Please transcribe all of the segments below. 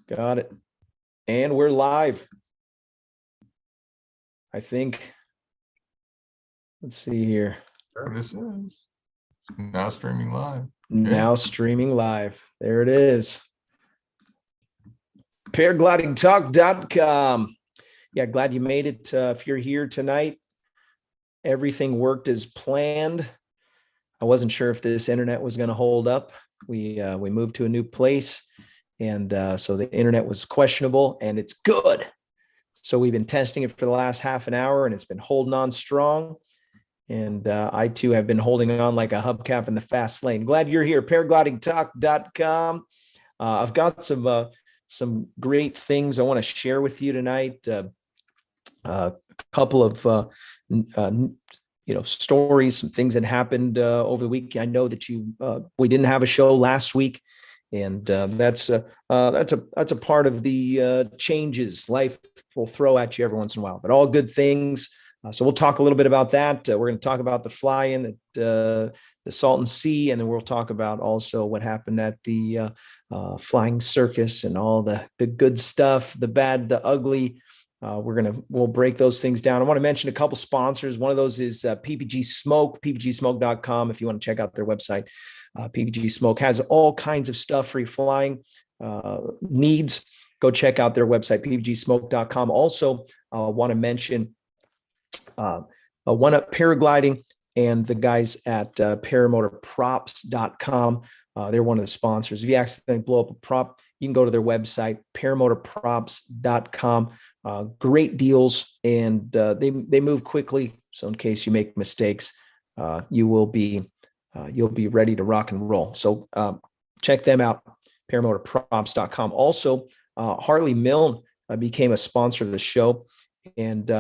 Got it. And we're live. I think. Let's see here. This is now streaming live. Now streaming live. There it is. Paraglidingtalk.com. Yeah, glad you made it. If you're here tonight, everything worked as planned. I wasn't sure if this internet was going to hold up. We moved to a new place, and so the internet was questionable, and it's good. So we've been testing it for the last half an hour, and it's been holding on strong. And I too have been holding on like a hubcap in the fast lane. Glad you're here. Paraglidingtalk.com. I've got some great things I want to share with you tonight. A couple of stories, some things that happened over the week. I know that we didn't have a show last week, and that's a part of the changes life will throw at you every once in a while. But all good things. So we'll talk a little bit about that. We're going to talk about the fly-in at the Salton Sea, and then we'll talk about also what happened at the Flying Circus and all the good stuff, the bad, the ugly. We'll break those things down. I want to mention a couple sponsors. One of those is PPG Smoke, ppgsmoke.com. If you want to check out their website, PPG Smoke has all kinds of stuff for your flying needs. Go check out their website, ppgsmoke.com. Also, I want to mention One Up Paragliding and the guys at paramotorprops.com. They're one of the sponsors. If you accidentally blow up a prop, you can go to their website, paramotorprops.com. Great deals, and they move quickly. So in case you make mistakes, you'll be ready to rock and roll. So check them out, paramotorprops.com. Also, Harley Milne became a sponsor of the show, and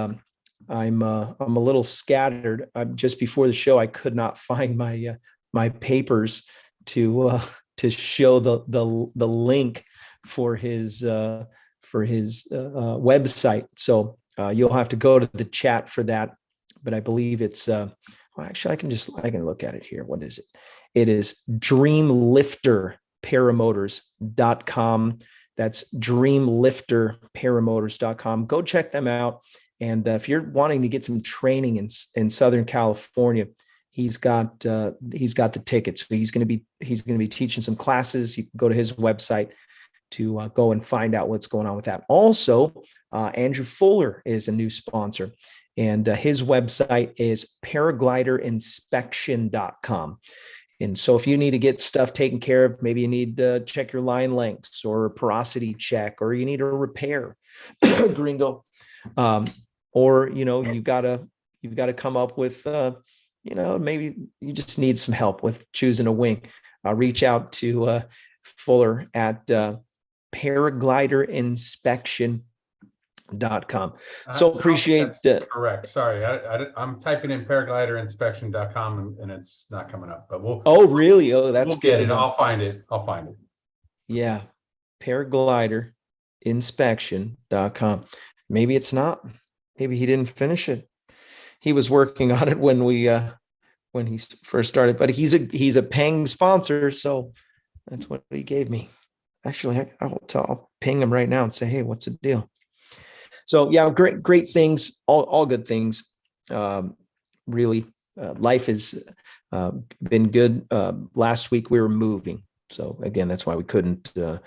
I'm a little scattered. Just before the show, I could not find my papers to show the link for his website. So you'll have to go to the chat for that. But I believe it's actually I can look at it here. What is it? It is dreamlifterparamotors.com. That's dreamlifterparamotors.com. Go check them out. And if you're wanting to get some training in Southern California, he's got the tickets. So he's going to be teaching some classes. You can go to his website to go and find out what's going on with that. Also, Andrew Fuller is a new sponsor, and his website is paragliderinspection.com. And so if you need to get stuff taken care of, maybe you need to check your line lengths or a porosity check, or you need a repair, gringo, or you've got to come up with maybe you just need some help with choosing a wing. Reach out to Fuller at paragliderinspection.com. So appreciate correct. Sorry, I'm typing in paragliderinspection.com and it's not coming up. But oh really? Oh, that's we'll good. Get it. I'll find it. Yeah, paragliderinspection.com. Maybe it's not. Maybe he didn't finish it. He was working on it when he first started, but he's a paying sponsor, so that's what he gave me. Actually, I'll ping him right now and say, hey, what's the deal? So yeah, great things, all good things. Really, life has been good. Last week we were moving. So again, that's why we couldn't do.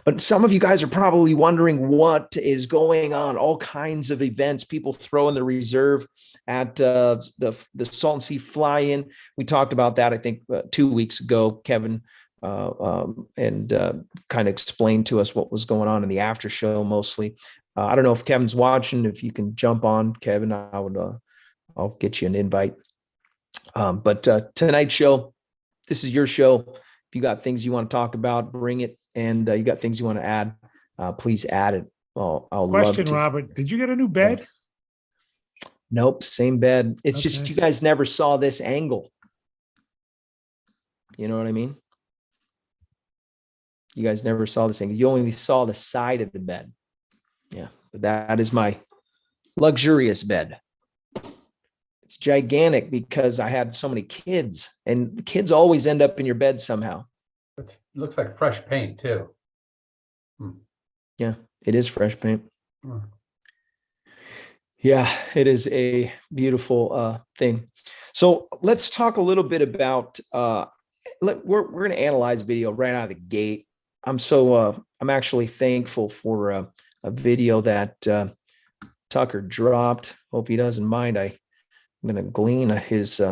But some of you guys are probably wondering what is going on. All kinds of events, people throwing the reserve at the Salton Sea Fly-In. We talked about that, I think, 2 weeks ago, Kevin, and kind of explained to us what was going on in the after show mostly. I don't know if Kevin's watching. If you can jump on, Kevin, I'll get you an invite. But tonight's show, this is your show. If you got things you want to talk about, bring it. And you got things you want to add, please add it. I'll love to. Robert, did you get a new bed? Nope, same bed. It's just you guys never saw this angle. You know what I mean? You guys never saw this angle. You only saw the side of the bed. Yeah, but that is my luxurious bed. It's gigantic because I had so many kids, and the kids always end up in your bed somehow. It looks like fresh paint too. Yeah, it is fresh paint. Hmm. Yeah, it is a beautiful thing. So let's talk a little bit about we're going to analyze video right out of the gate. I'm actually thankful for a video that Tucker dropped. Hope he doesn't mind. I'm going to glean his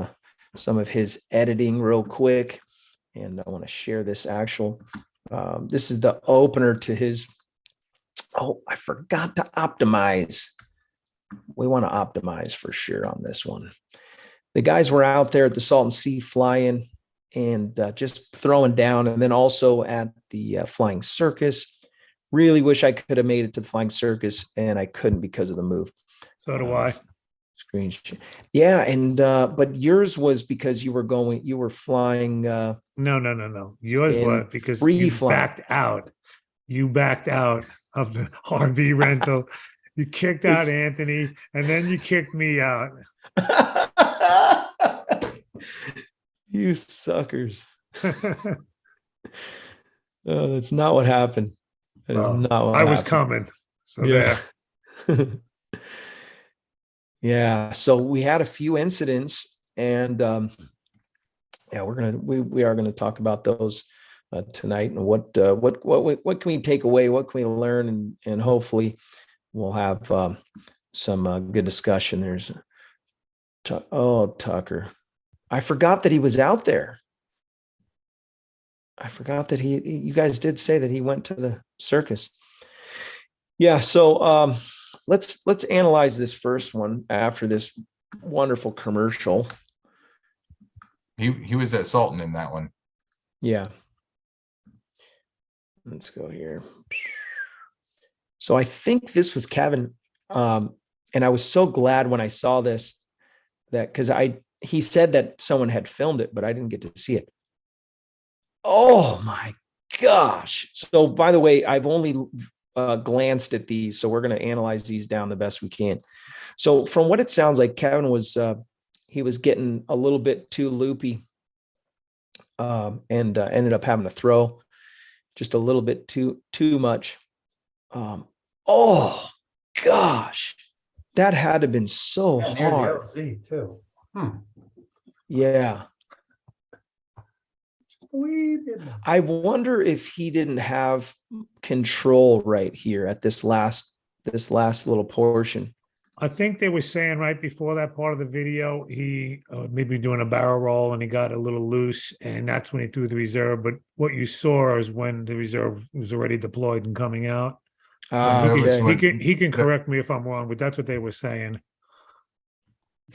some of his editing real quick, and I want to share this actual. This is the opener to his. Oh, I forgot to optimize. We want to optimize for sure on this one. The guys were out there at the Salton Sea flying and just throwing down, and then also at the Flying Circus. Really wish I could have made it to the Flying Circus, and I couldn't because of the move. So do I. Screen. Yeah, and but yours was because you were flying. No. Yours in was because free you flight. backed out. You backed out of the RV rental. You kicked out Anthony, and then you kicked me out. You suckers. That's not what happened. That is not what I was happened. coming. So Yeah. there. Yeah. So we had a few incidents, and yeah, we are gonna talk about those tonight, and what can we take away? What can we learn? And hopefully we'll have some good discussion. There's Tucker. I forgot that he was out there. I forgot that you guys did say that he went to the circus. Yeah. So let's analyze this first one after this wonderful commercial. He was at Salton in that one. Yeah. Let's go here. So I think this was Kevin. And I was so glad when I saw this because he said that someone had filmed it, but I didn't get to see it. Oh my gosh. So by the way, I've only glanced at these, so we're going to analyze these down the best we can. So from what it sounds like, Kevin was he was getting a little bit too loopy and ended up having to throw just a little bit too much. Oh gosh, that had to have been so hard. LZ too. Yeah. I wonder if he didn't have control right here at this last little portion. I think they were saying right before that part of the video, he maybe doing a barrel roll and he got a little loose, and that's when he threw the reserve. But what you saw is when the reserve was already deployed and coming out. Okay. He can correct me if I'm wrong, but that's what they were saying.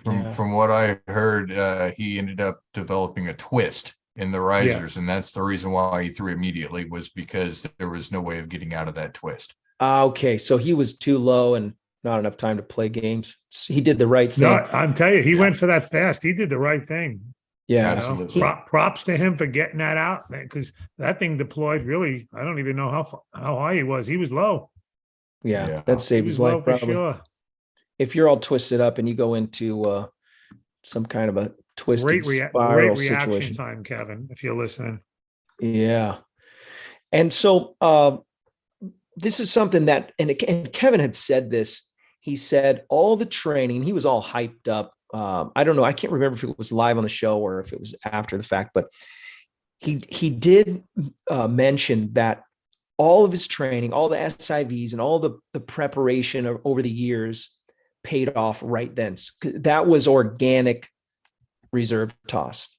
From what I heard, he ended up developing a twist in the risers, and that's the reason why he threw immediately, was because there was no way of getting out of that twist. Okay, so he was too low and not enough time to play games. He did the right thing. No, I'm telling you, he went for that fast. He did the right thing. Yeah, absolutely. Props to him for getting that out, because that thing deployed really. I don't even know how high he was. He was low. Yeah, that saved his life probably. Sure. If you're all twisted up and you go into some kind of a twisted spiral great reaction situation time, Kevin, if you're listening. Yeah. And so this is something that, and Kevin had said this, he said all the training, he was all hyped up. I don't know. I can't remember if it was live on the show or if it was after the fact, but he did mention that all of his training, all the SIVs and all the preparation over the years paid off right then. That was organic reserve toss.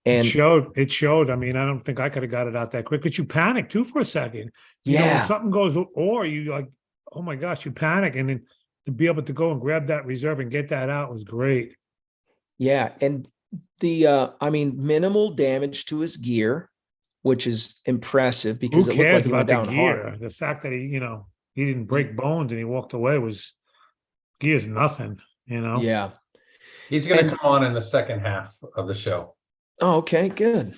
And it showed. I mean, I don't think I could have got it out that quick, but you panic too for a second. You know, when something goes, or you like, oh my gosh, you panic. And then to be able to go and grab that reserve and get that out was great. Yeah. And minimal damage to his gear, which is impressive because who it looked cares like he went about down the gear? hard. The fact that he didn't break bones and he walked away was gear's nothing, Yeah. He's going to come on in the second half of the show. Oh, okay, good.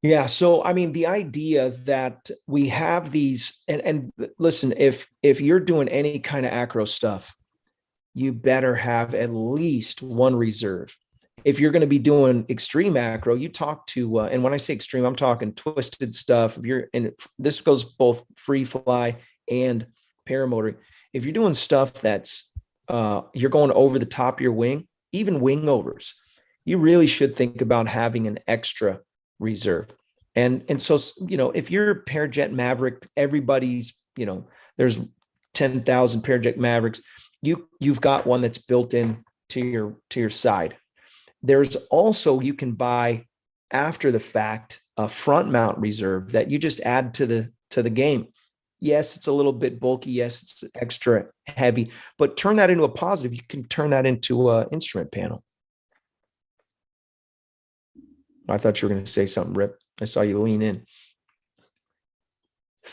Yeah. So, I mean, the idea that we have these, and listen, if you're doing any kind of acro stuff, you better have at least one reserve. If you're going to be doing extreme acro, you talk to, and when I say extreme, I'm talking twisted stuff. If you're, and this goes both free fly and paramotoring. If you're doing stuff that's, you're going over the top of your wing, even wing overs, you really should think about having an extra reserve. And so, if you're a Parajet Maverick, everybody's, there's 10,000 Parajet Mavericks. You've got one that's built in to your side. There's also, you can buy after the fact a front mount reserve that you just add to the game. Yes, it's a little bit bulky. Yes, it's extra heavy, but turn that into a positive. You can turn that into an instrument panel. I thought you were going to say something, Rip. I saw you lean in.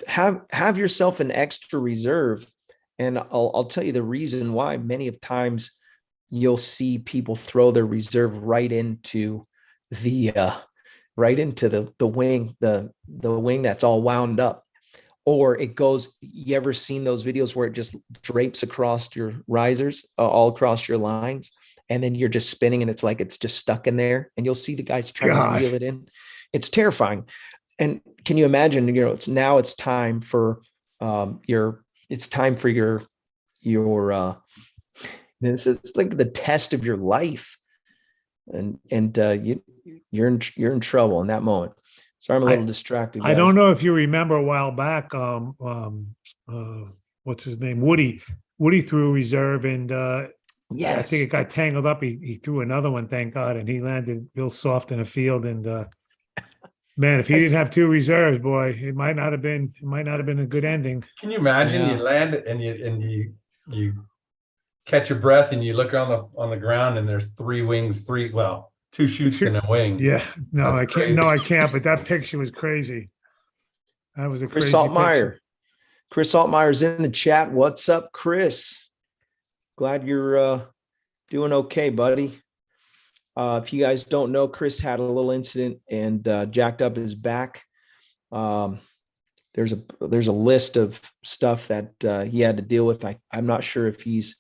Have yourself an extra reserve, and I'll tell you the reason why. Many of times you'll see people throw their reserve right into the wing, the wing that's all wound up, or it goes. You ever seen those videos where it just drapes across your risers, all across your lines, and then you're just spinning and it's like it's just stuck in there, and you'll see the guys trying to reel it in. It's terrifying. And can you imagine, it's time for this is like the test of your life. And you're in trouble in that moment. So I'm a little distracted, guys. I don't know if you remember a while back, what's his name? Woody threw a reserve, and yes, I think it got tangled up. He threw another one, thank God, and he landed real soft in the field. And man, if he didn't have two reserves, boy, it might not have been a good ending. Can you imagine you land and you catch your breath and you look on the ground and there's two chutes and a wing. Yeah, no, That's I can't. crazy. No, I can't. But that picture was crazy. That was a Chris crazy Altmeyer. picture. Chris Altmeyer's in the chat. What's up, Chris? Glad you're doing okay, buddy. If you guys don't know, Chris had a little incident and jacked up his back. There's a list of stuff that he had to deal with. I'm not sure if he's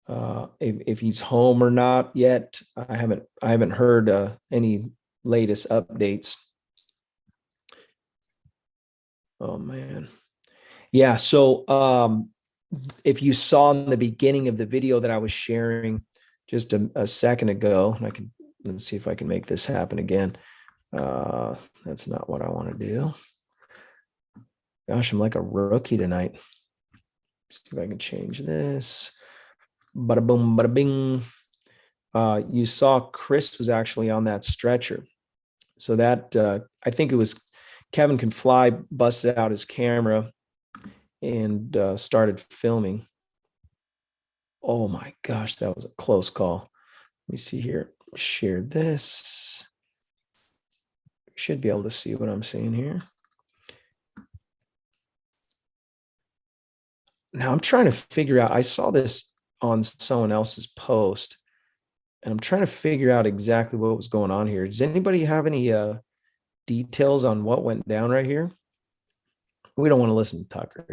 home or not yet. I haven't heard any latest updates. Oh man. Yeah. So if you saw in the beginning of the video that I was sharing just a second ago, and let's see if I can make this happen again. That's not what I want to do. Gosh, I'm like a rookie tonight. See if I can change this. Bada boom, bada bing. You saw Chris was actually on that stretcher. So that, I think it was Kevin Can Fly busted out his camera and started filming. Oh my gosh, that was a close call. Let me see here. Share this. You should be able to see what I'm seeing here. Now I'm trying to figure out, I saw this on someone else's post, and I'm trying to figure out exactly what was going on here. Does anybody have any details on what went down right here? We don't want to listen to Tucker.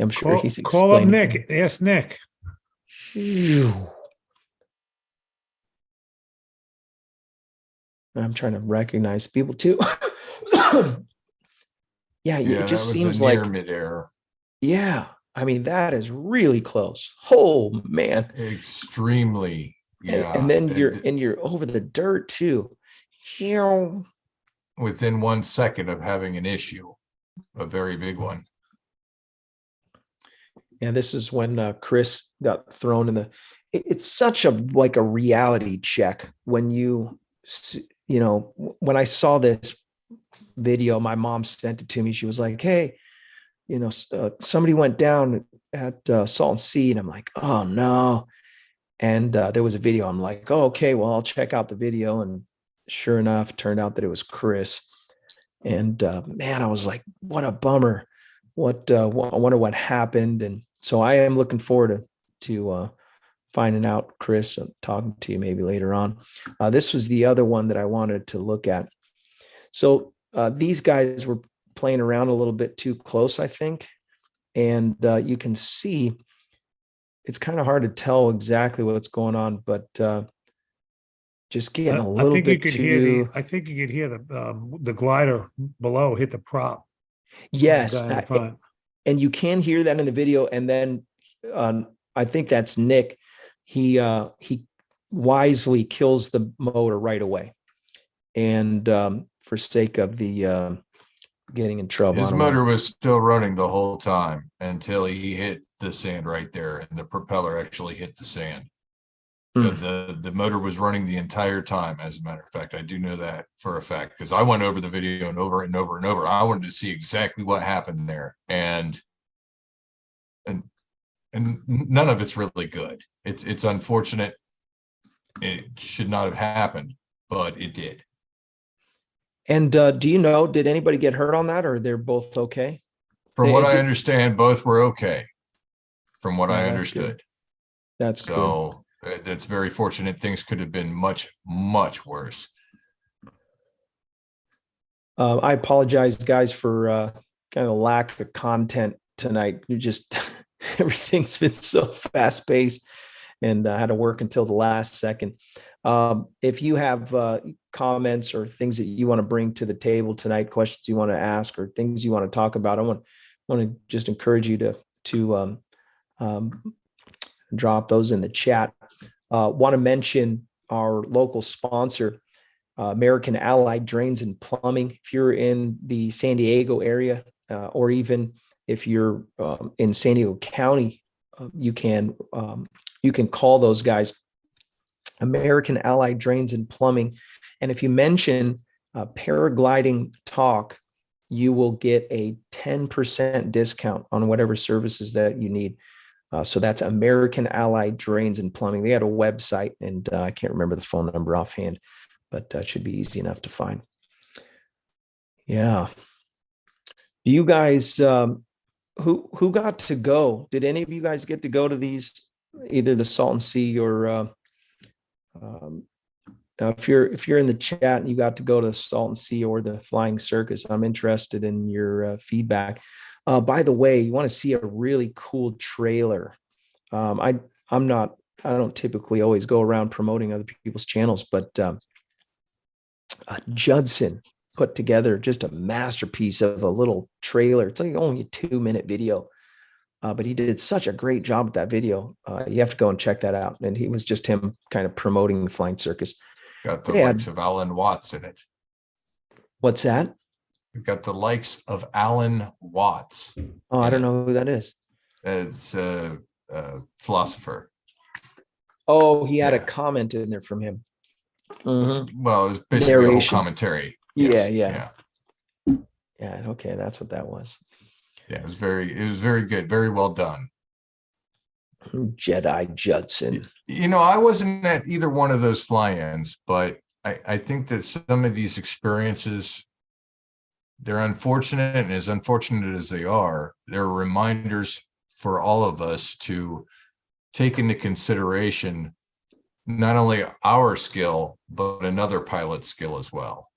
I'm sure he's explaining. Call up Nick. Ask Nick. I'm trying to recognize people too. Yeah, it just seems like midair. Yeah, I mean that is really close. Oh man, extremely. Yeah, and then you're over the dirt too. Within 1 second of having an issue, a very big one. And this is when Chris got thrown in the. It's such a reality check when when I saw this video, my mom sent it to me. She was like, "Hey, somebody went down at Salton Sea," and I'm like, "Oh no!" And there was a video. I'm like, "Oh, okay, well, I'll check out the video." And sure enough, it turned out that it was Chris. And man, I was like, "What a bummer! I wonder what happened." And so I am looking forward to finding out, Chris, talking to you maybe later on. This was the other one that I wanted to look at. So these guys were playing around a little bit too close, I think. And you can see it's kind of hard to tell exactly what's going on, but just getting a I little think you bit could hear the. too. I think you could hear the glider below hit the prop. The Yes, guy in the front. and you can hear that in the video. And then I think that's Nick. He wisely kills the motor right away, and for sake of the getting in trouble. His motor was still running the whole time until he hit the sand right there, and the propeller actually hit the sand. The motor was running the entire time. As a matter of fact, I do know that for a fact because I went over the video and over and over and over. I wanted to see exactly what happened there, and none of it's really good. It's unfortunate. It should not have happened, but it did. And do you know, did anybody get hurt on that, or they're both okay? From what I understand, both were okay. From what I that's understood. good. That's good. So that's very fortunate. Things could have been much, much worse. I apologize, guys, for kind of lack of content tonight. You just everything's been so fast paced, and I had to work until the last second. If you have comments or things that you want to bring to the table tonight, questions you want to ask, or things you want to talk about, I want to just encourage you to drop those in the chat. Want to mention our local sponsor, American Allied Drains and Plumbing. If you're in the San Diego area, or even if you're in San Diego County, you can call those guys, American Allied Drains and Plumbing. And if you mention Paragliding Talk, you will get a 10% discount on whatever services that you need. So that's American Allied Drains and Plumbing. They had a website, and I can't remember the phone number offhand, but it should be easy enough to find. Yeah. Do you guys, who got to go? Did any of you guys get to go to these, either the Salton Sea or if you're in the chat and you got to go to the Salton Sea or the Flying Circus, I'm interested in your feedback. By the way, you want to see a really cool trailer. I don't typically always go around promoting other people's channels, but Judson put together just a masterpiece of a little trailer. It's like only a 2-minute video, but he did such a great job with that video. You have to go and check that out. And he was just him kind of promoting the Flying Circus. Got the likes of Alan Watts in it. What's that? We've got the likes of Alan Watts. Oh, I don't know who that is. It's a philosopher. Oh, he had a comment in there from him. Mm-hmm. Well, it was basically a whole commentary. Yes. Yeah. Okay, that's what that was. Yeah, it was very good, very well done. Jedi Judson. You know, I wasn't at either one of those fly-ins, but I think that some of these experiences, they're unfortunate, and as unfortunate as they are, they're reminders for all of us to take into consideration not only our skill, but another pilot's skill as well.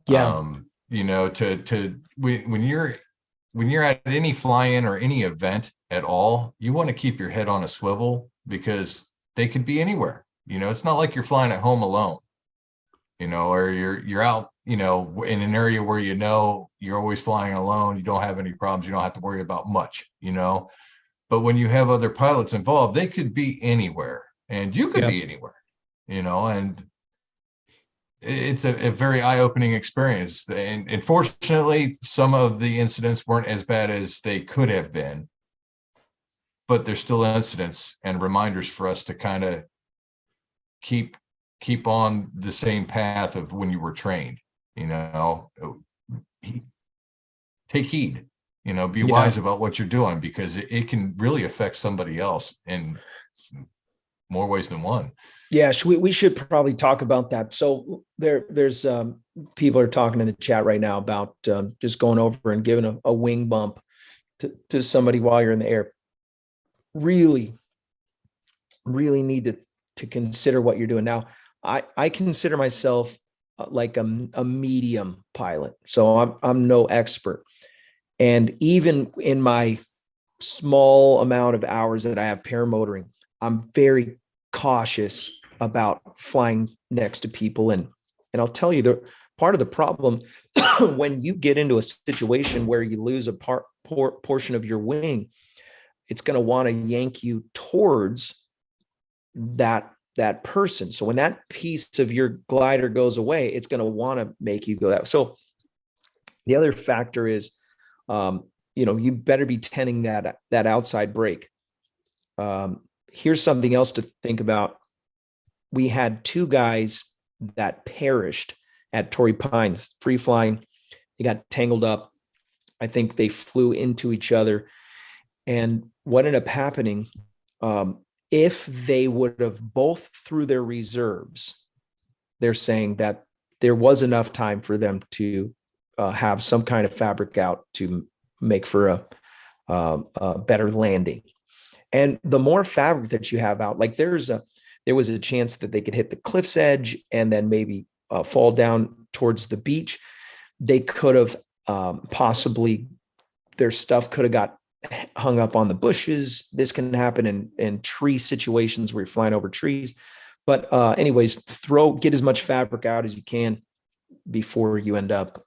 Yeah. You know, when you're at any fly-in or any event at all, you want to keep your head on a swivel, because they could be anywhere. You know, it's not like you're flying at home alone, you know, or you're out, you know, in an area where, you know, you're always flying alone. You don't have any problems. You don't have to worry about much, you know. But when you have other pilots involved, they could be anywhere, and you could be anywhere, you know, and it's a very eye-opening experience. And fortunately, some of the incidents weren't as bad as they could have been, but there's still incidents and reminders for us to kind of keep on the same path of when you were trained, you know. Take heed, you know, be wise about what you're doing, because it can really affect somebody else in more ways than one. Yeah, we should probably talk about that. So there's people are talking in the chat right now about just going over and giving a wing bump to somebody while you're in the air. Really need to consider what you're doing. Now, I consider myself like a medium pilot, so I'm no expert. And even in my small amount of hours that I have paramotoring, I'm very cautious about flying next to people. And I'll tell you, the part of the problem when you get into a situation where you lose a portion of your wing, it's going to want to yank you towards that person. So when that piece of your glider goes away, it's going to want to make you go that. So the other factor is, you better be tending that outside brake. Here's something else to think about. We had 2 guys that perished at Torrey Pines, free flying. They got tangled up. I think they flew into each other. And what ended up happening, if they would have both through their reserves, they're saying that there was enough time for them to have some kind of fabric out to make for a better landing. And the more fabric that you have out, like there was a chance that they could hit the cliff's edge and then maybe fall down towards the beach. They could have possibly, their stuff could have got hung up on the bushes. This can happen in tree situations where you're flying over trees. But anyways, get as much fabric out as you can before you end up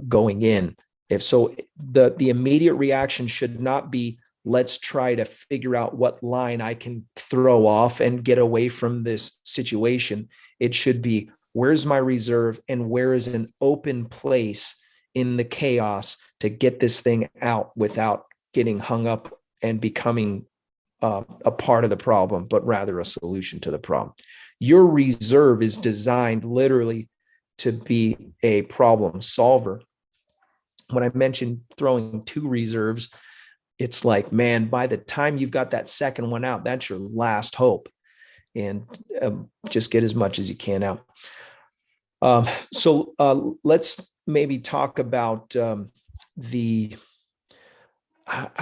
going in. If so, the immediate reaction should not be, let's try to figure out what line I can throw off and get away from this situation. It should be, where's my reserve and where is an open place in the chaos to get this thing out without getting hung up and becoming a part of the problem, but rather a solution to the problem. Your reserve is designed literally to be a problem solver. When I mentioned throwing 2 reserves, it's like, man, by the time you've got that second one out, that's your last hope. And just get as much as you can out. So let's maybe talk about I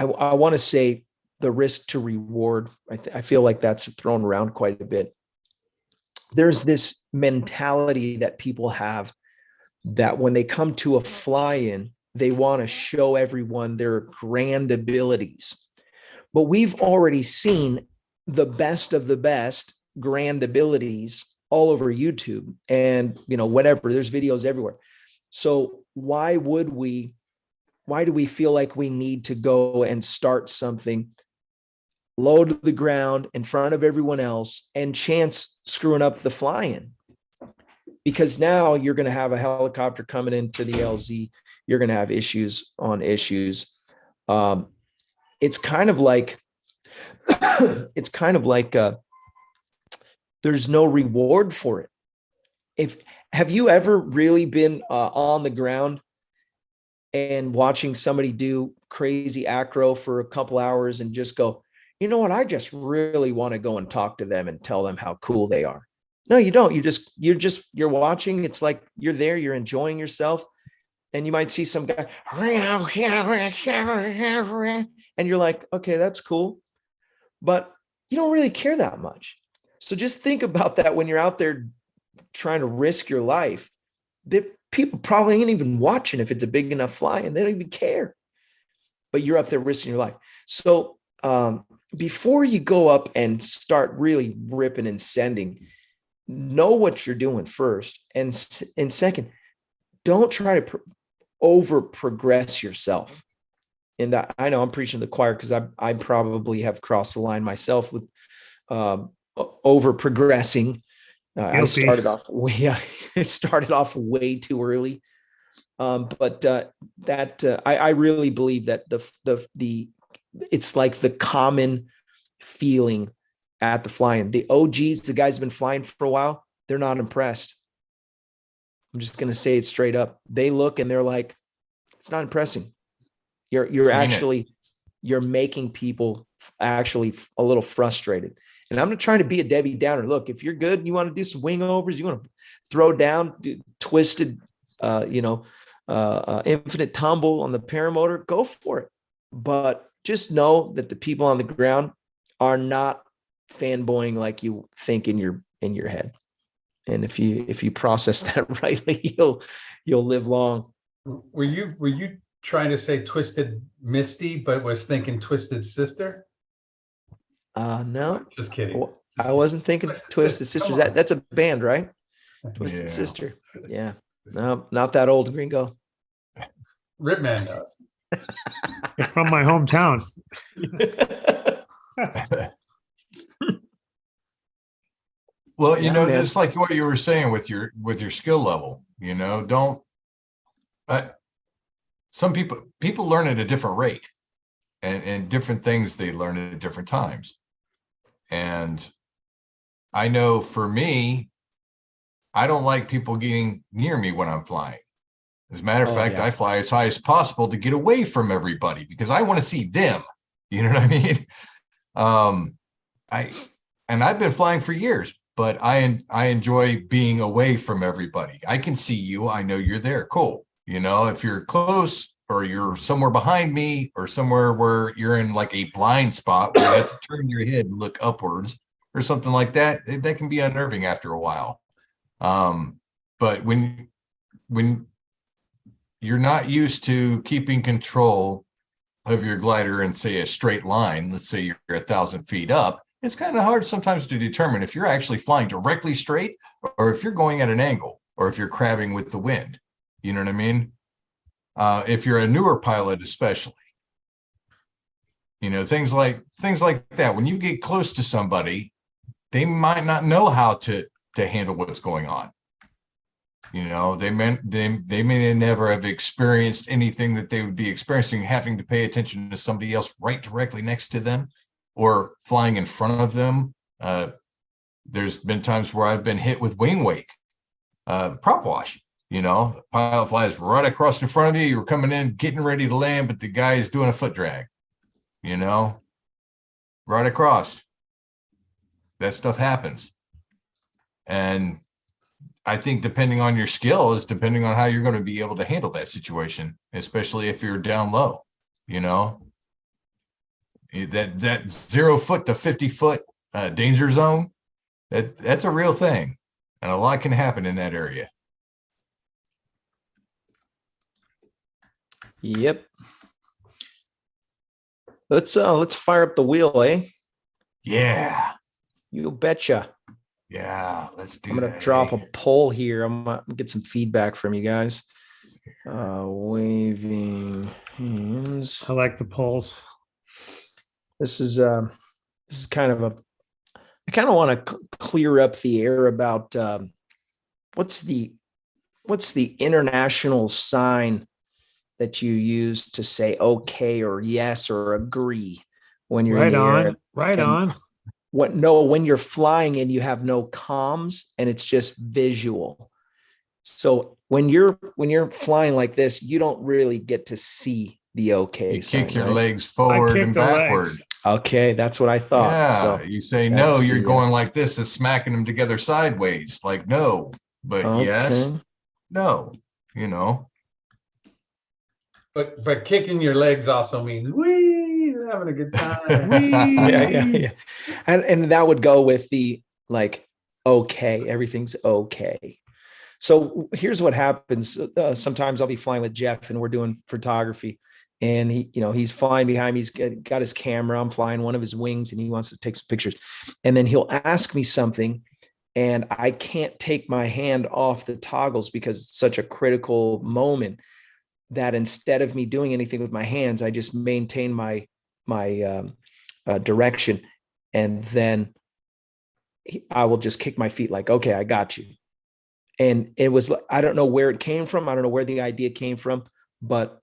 want to say the risk to reward. I feel like that's thrown around quite a bit. There's this mentality that people have that when they come to a fly-in, they want to show everyone their grand abilities. But we've already seen the best of the best grand abilities all over YouTube and, whatever, there's videos everywhere. So why do we feel like we need to go and start something low to the ground in front of everyone else and chance screwing up the fly-in? Because now you're going to have a helicopter coming into the LZ. You're going to have issues on issues. It's kind of like there's no reward for it. Have you ever really been on the ground and watching somebody do crazy acro for a couple hours and just go, you know what? I just really want to go and talk to them and tell them how cool they are. No, you don't. You're watching. It's like you're there, you're enjoying yourself. And you might see some guy, and you're like, okay, that's cool. But you don't really care that much. So just think about that when you're out there trying to risk your life. People probably ain't even watching if it's a big enough fly, and they don't even care. But you're up there risking your life. So before you go up and start really ripping and sending, know what you're doing first. And second, don't try to over progress yourself. And I know I'm preaching to the choir because I probably have crossed the line myself with over progressing. I started off way too early. But I really believe that it's like the common feeling at the flying. The OGs, the guys who've been flying for a while, they're not impressed. I'm just going to say it straight up. They look and they're like, it's not impressing. You're making people actually a little frustrated. And I'm not trying to be a Debbie Downer. Look, if you're good, you want to do some wing overs, you want to throw down, twisted, infinite tumble on the paramotor, go for it. But just know that the people on the ground are not fanboying like you think in your head. And if you process that rightly, you'll live long. Were you trying to say Twisted Misty, but was thinking Twisted Sister? No, Just kidding. I wasn't thinking Twisted Sisters. That's a band, right? Twisted Yeah. Sister. Yeah. No, not that old, Gringo. Ripman does. It's from my hometown. Well, you Yeah, know, man. just like what you were saying with your skill level, you know, don't some people learn at a different rate, and different things they learn at different times. And I know for me, I don't like people getting near me when I'm flying. As a matter of fact, yeah. I fly as high as possible to get away from everybody because I want to see them. You know what I mean? I've been flying for years, but I enjoy being away from everybody. I can see you. I know you're there. Cool. You know, if you're close or you're somewhere behind me or somewhere where you're in like a blind spot where you have to turn your head and look upwards or something like that, that can be unnerving after a while. But when you're not used to keeping control of your glider in, say, a straight line, let's say you're 1,000 feet up, it's kind of hard sometimes to determine if you're actually flying directly straight or if you're going at an angle or if you're crabbing with the wind. You know what I mean? If you're a newer pilot, especially, you know, things like that. When you get close to somebody, they might not know how to handle what's going on. You know, they may never have experienced anything that they would be experiencing, having to pay attention to somebody else right directly next to them or flying in front of them. There's been times where I've been hit with wing wake, prop wash. You know, the pilot flies right across in front of you. You're coming in, getting ready to land, but the guy is doing a foot drag. You know, right across. That stuff happens. And I think depending on your skills, depending on how you're going to be able to handle that situation, especially if you're down low, you know, that 0 foot to 50 foot danger zone, that's a real thing. And a lot can happen in that area. Yep. Let's fire up the wheel, eh? Yeah. You betcha. Yeah, let's do that. I'm gonna drop a poll here. I'm gonna get some feedback from you guys. Waving hands. I like the polls. This is kind of I kind of want to clear up the air about what's the international sign that you use to say okay or yes or agree when you're in the air. Right on. When you're flying and you have no comms and it's just visual. So when you're flying like this, you don't really get to see the okay. You sign, kick your right? legs forward and backward. Legs. Okay, that's what I thought. Yeah, So you say no, you're going like this and smacking them together sideways, like no, but yes, no, you know. But kicking your legs also means wee, having a good time. yeah. And that would go with the like, okay, everything's okay. So here's what happens. Sometimes I'll be flying with Jeff and we're doing photography and he's flying behind me. He's got his camera. I'm flying one of his wings and he wants to take some pictures. And then he'll ask me something and I can't take my hand off the toggles because it's such a critical moment that instead of me doing anything with my hands, I just maintain my direction. And then I will just kick my feet like, okay, I got you. And it was, I don't know where it came from. I don't know where the idea came from, but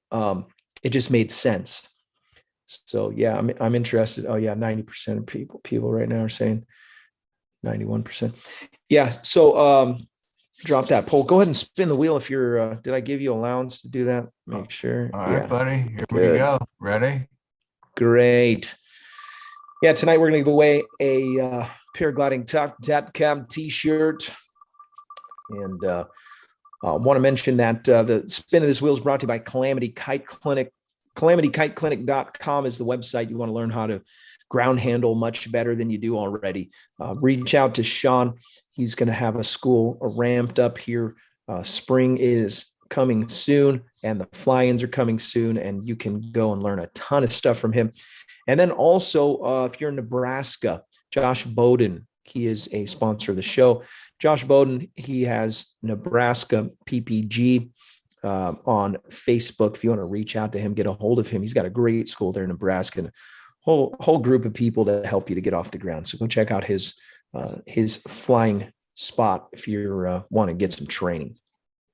it just made sense. So yeah, I'm interested. Oh yeah. 90% of people right now are saying 91%. Yeah. So drop that poll. Go ahead and spin the wheel if you're, did I give you allowance to do that? Make sure. All right, buddy. Here we go. Ready? Great. Yeah. Tonight we're going to give away a Paragliding.com t-shirt. And want to mention that the spin of this wheel is brought to you by Calamity Kite Clinic. CalamityKiteClinic.com is the website. You want to learn how to ground handle much better than you do already. Reach out to Sean. He's going to have a school ramped up here. Spring is coming soon and the fly-ins are coming soon, and you can go and learn a ton of stuff from him. And then also, if you're in Nebraska, Josh Bowden, He is a sponsor of the show. Josh Bowden, he has Nebraska PPG on Facebook. If you want to reach out to him, get a hold of him. He's got a great school there in Nebraska, and a whole group of people to help you to get off the ground. So go check out his flying spot if you want to get some training.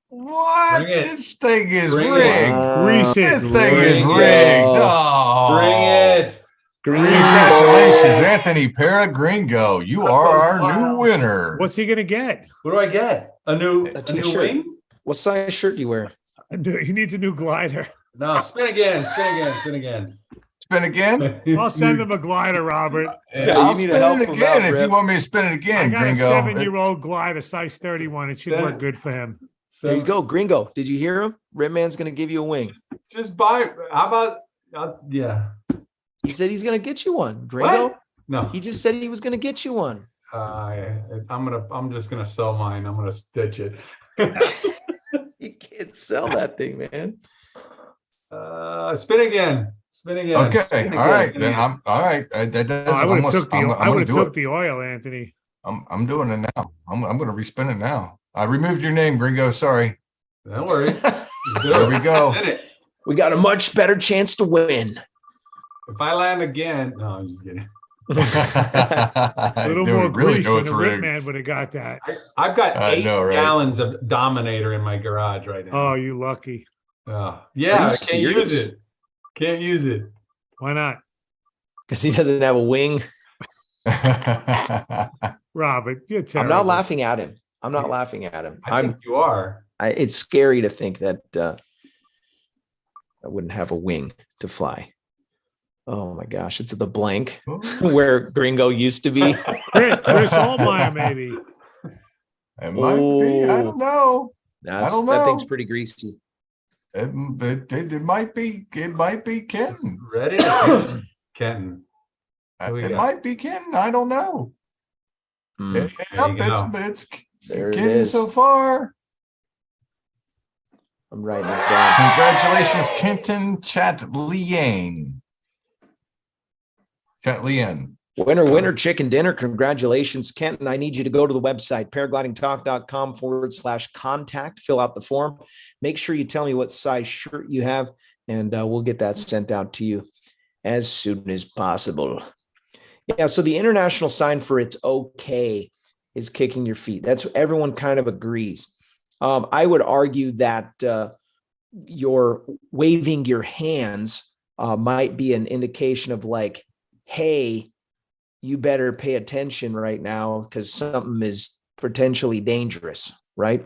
What? This thing is Bring rigged. Grease it. This thing is rigged. Oh. Bring it. Congratulations, Anthony Paragliding. You are our new winner. What's he gonna get? What do I get? A new t-shirt. wing? What size shirt do you wear? He needs a new glider. No, spin again. Spin again. Spin again. Spin again? I'll send him a glider, Robert. I'll you need to spin help it him again out, if you Rip. want me to spin it I again, got a Gringo. 7-year-old glider, size 31. It should work good for him. There you go, Gringo. Did you hear him? Ripman's going to give you a wing. Just buy. How about? Yeah. He said he's going to get you one. Gringo? What? No. He just said he was going to get you one. I'm just gonna sell mine. I'm gonna stitch it. You can't sell that thing, man. Spin again. Spin again. Okay, Spin all right. again. Then I'm all right. That does, I would have took the. I'm I gonna would have do took it. the oil, Anthony. I'm doing it now. I'm going to respin it now. I removed your name, Gringo. Sorry. Don't worry. There we go. Spin it. We got a much better chance to win. If I land again, no, I'm just kidding. A little more really grease know than it's the rigged. Ripman would have got that. I've got I 8 know, right? gallons of Dominator in my garage right now. Oh, you lucky. Yeah, Are I you can't serious? use it. Can't use it. Why not? Because he doesn't have a wing. Robert, you're I'm terrible. not laughing at him. I'm not laughing at him. I think you are. It's scary to think that I wouldn't have a wing to fly. Oh my gosh, it's the blank where Gringo used to be. Chris Allmeyer, maybe. It might be. I don't know. That know. thing's pretty greasy. It might be. It might be Kenton. Ready? Kenton. Who we It got? might be Kenton. I don't know. Hmm. There you go. It's There it Kenton is. so far. I'm writing it down. Congratulations, Kenton Chat-Liang. Chat-Liang. Winner, chicken dinner. Congratulations, Kenton. I need you to go to the website, paraglidingtalk.com/contact, fill out the form. Make sure you tell me what size shirt you have, and we'll get that sent out to you as soon as possible. Yeah, so the international sign for it's okay is kicking your feet. That's everyone kind of agrees. I would argue that your waving your hands might be an indication of like, hey, you better pay attention right now because something is potentially dangerous, right?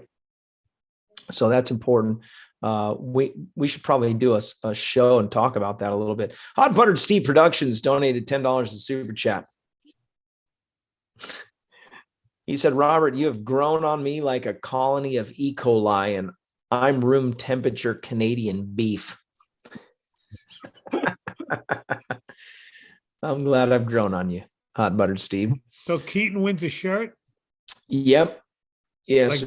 So that's important. We should probably do a show and talk about that a little bit. Hot Buttered Steve Productions donated $10 to Super Chat. He said, Robert, you have grown on me like a colony of E. coli, and I'm room temperature Canadian beef. I'm glad I've grown on you, Hot Buttered Steve. So Keaton wins a shirt Yep. Yes.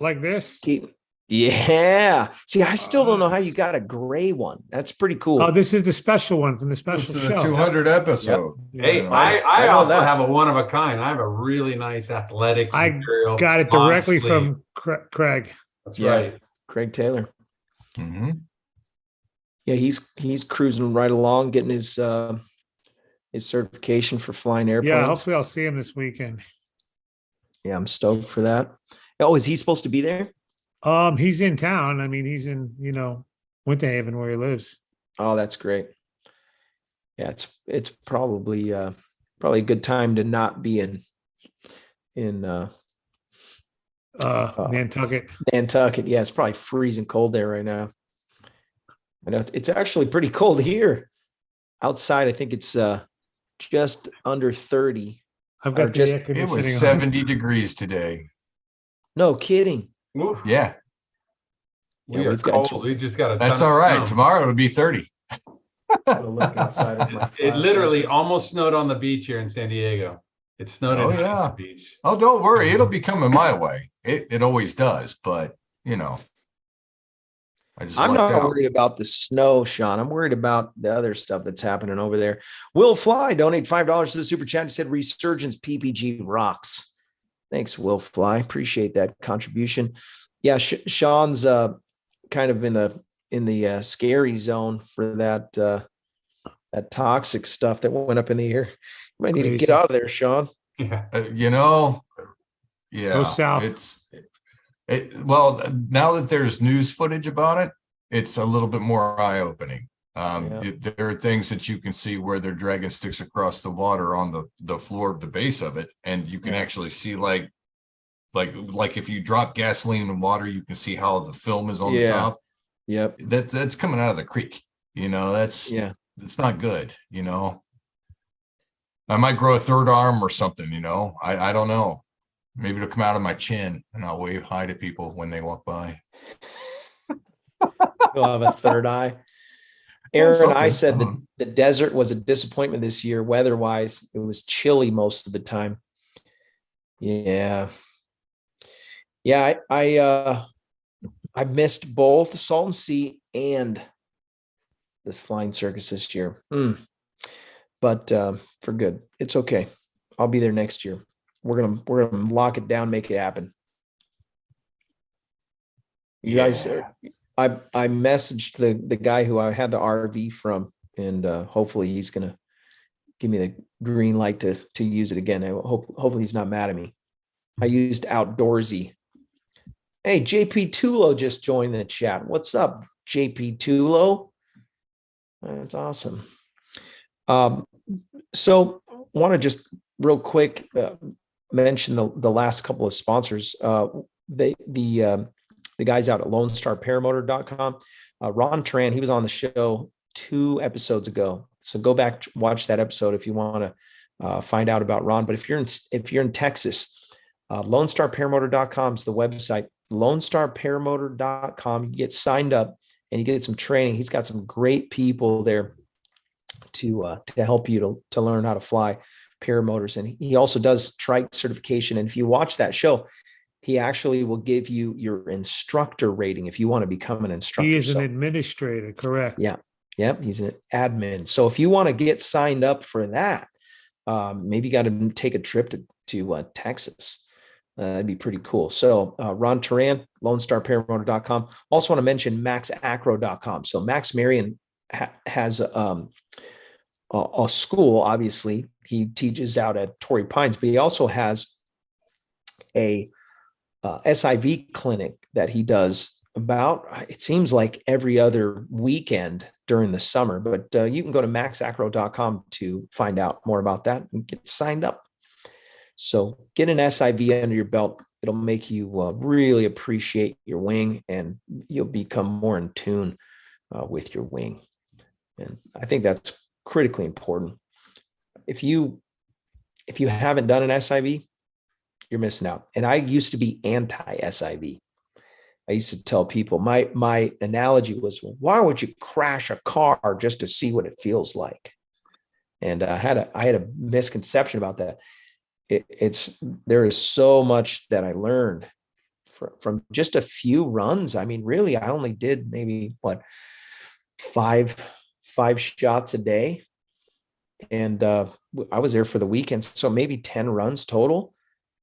like this. Keaton. Yeah. See, I still don't know how you got a gray one. That's pretty cool. Oh, this is the special one from the This special is show. the 200 episode. Hey, Yeah. I know also that. have a one of a kind. I have a really nice athletic I material. got it long directly sleeve. from Craig. That's Yeah. right. Craig Taylor. Mhm. Yeah, he's cruising right along, getting his certification for flying airplanes. Yeah, hopefully I'll see him this weekend. Yeah, I'm stoked for that. Oh, is he supposed to be there? He's in town. I mean, he's in, Winter Haven where he lives. Oh, that's great. Yeah, it's probably a good time to not be in Nantucket. Nantucket. Yeah, it's probably freezing cold there right now. I know it's actually pretty cold here. Outside, I think it's just under 30. I've Or got the just- air It conditioning was on. 70 degrees today. No kidding. Oof, Yeah, we Yeah, are we've got cold. to- We just got a that's ton all of right. snow. Tomorrow it'll be 30. Gotta look outside of my It literally flashlight. almost snowed on the beach here in San Diego. It snowed Oh, at yeah. the beach. Oh, don't worry. It'll be coming my way. It always does, but I just I'm lucked not out. worried about the snow, Sean. I'm worried about the other stuff that's happening over there. Will Fly donate $5 to the super chat. He said Resurgence PPG rocks. Thanks, Will Fly. Appreciate that contribution. Yeah, Sean's kind of in the scary zone for that toxic stuff that went up in the air. You might need to get Crazy. out of there, Sean. Yeah. You know, yeah, Go south. Well, now that there's news footage about it, it's a little bit more eye-opening. Yeah. There are things that you can see where they're dragging sticks across the water on the floor of the base of it, and you can Yeah. actually see like if you drop gasoline in water, you can see how the film is on the Yeah. top. Yep. That's coming out of the creek. You know, Yeah. it's not good. You know, I might grow a third arm or something. You know, I don't know. Maybe it'll come out of my chin and I'll wave hi to people when they walk by. You'll have a third eye. Aaron, I said Something. the desert was a disappointment this year, weather-wise. It was chilly most of the time. Yeah. Yeah, I missed both Salton Sea and this Flying Circus this year. But for good. It's okay. I'll be there next year. We're gonna lock it down, make it happen. You guys, I messaged the guy who I had the RV from, and hopefully he's gonna give me the green light to use it again. Hopefully he's not mad at me. I used Outdoorsy. Hey, JP Tulo just joined the chat. What's up, JP Tulo? That's awesome. So want to just real quick mention the last couple of sponsors. The guys out at LoneStarParamotor.com. Ron Tran, he was on the show 2 episodes ago. So go back, watch that episode if you want to find out about Ron. But if you're in Texas, LoneStarParamotor.com is the website. LoneStarParamotor.com. You get signed up and you get some training. He's got some great people there to help you to learn how to fly paramotors. And he also does trike certification. And if you watch that show, he actually will give you your instructor rating if you want to become an instructor. He is an administrator, correct? Yeah. Yep. He's an admin. So if you want to get signed up for that, maybe you got to take a trip to Texas. That'd be pretty cool. So Ron Turan, LoneStarParamotor.com. Also want to mention MaxAcro.com. So Max Marion has a school. Obviously, he teaches out at Torrey Pines, but he also has a SIV clinic that he does about, it seems like every other weekend during the summer. But you can go to MaxAcro.com to find out more about that and get signed up. So get an SIV under your belt. It'll make you really appreciate your wing, and you'll become more in tune with your wing. And I think that's critically important. If you haven't done an SIV, you're missing out. And I used to be anti-SIV. I used to tell people, my analogy was, well, why would you crash a car just to see what it feels like? And I had a misconception about that. There is so much that I learned from just a few runs. I mean, really, I only did maybe five shots a day, and I was there for the weekend, so maybe 10 runs total.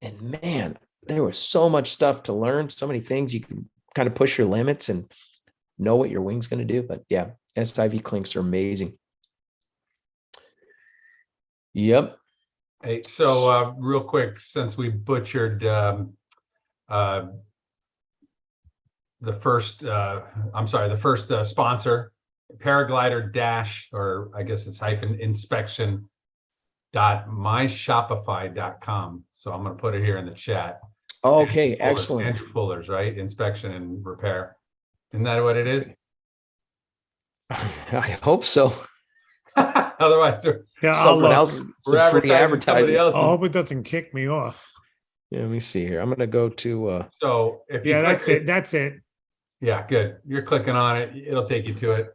And man, there was so much stuff to learn, so many things. You can kind of push your limits and know what your wing's going to do. But yeah, SIV clinks are amazing. Yep. Hey, so real quick, since we butchered the first sponsor, Paraglider dash, or I guess it's hyphen inspection.myshopify.com. So I'm going to put it here in the chat. Okay, excellent. Andrew Fuller's, right? Inspection and repair. Isn't that what it is? I hope so. Otherwise, Yeah, Someone else, we're some free advertising. I hope it doesn't kick me off. Yeah, let me see here. I'm going to go to. So if you that's it. That's it. Yeah, good. You're clicking on it. It'll take you to it.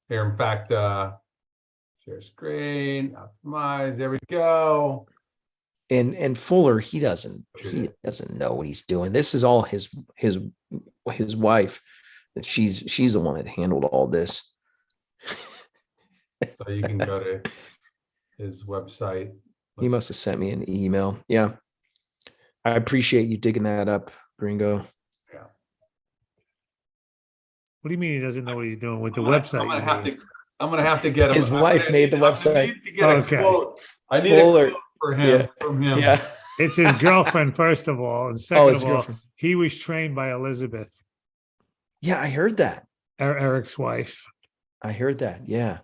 Here, in fact, share screen, optimize. There we go. And Fuller, he doesn't know what he's doing. This is all his wife, that she's the one that handled all this. So you can go to his website. He must have sent me an email. Yeah. I appreciate you digging that up, Gringo. What do you mean he doesn't know what he's doing with the I'm gonna- website? I'm gonna have to get him. His wife made the website. I need to get Okay. a quote. I need Fuller. a quote for him from him. Yeah. It's his girlfriend, first of all, and Oh, second his of all, girlfriend. he was trained by Elizabeth, Yeah, I heard that. Eric's wife, I heard that. Yeah.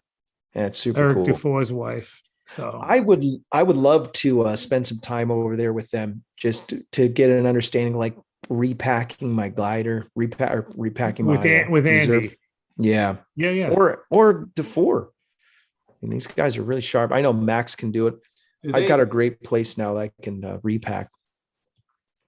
That's super Eric cool. Dufour's wife. So I would love to spend some time over there with them just to get an understanding, like repacking my glider, repacking with my with reserve. Andy, Yeah. yeah. Or DeFore. And these guys are really sharp. I know Max can do it. I've got a great place now that I can repack.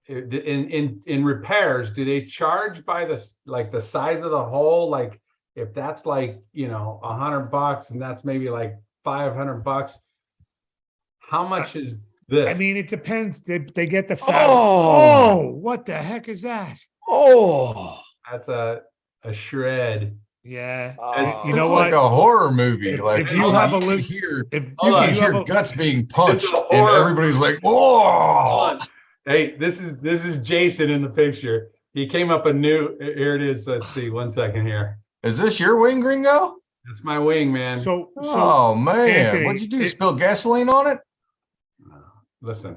In repairs, do they charge by the size of the hole? Like if that's like, $100 and that's maybe like $500, how much is this? I mean, it depends. They get the fabric. Oh. Oh, what the heck is that? Oh. That's a shred. Yeah, Oh. you know It's what? like a horror movie. If- Like if you have a can list- hear, If you Hold on, can you hear have a- guts being punched, It's a and horror. everybody's like, Hold "Oh!" on. Hey, this is Jason in the picture. He came up here it is. Let's see, 1 second here. Is this your wing, Gringo? That's my wing, man. So Oh man, Anthony, what'd you do? Spill gasoline on it? Listen,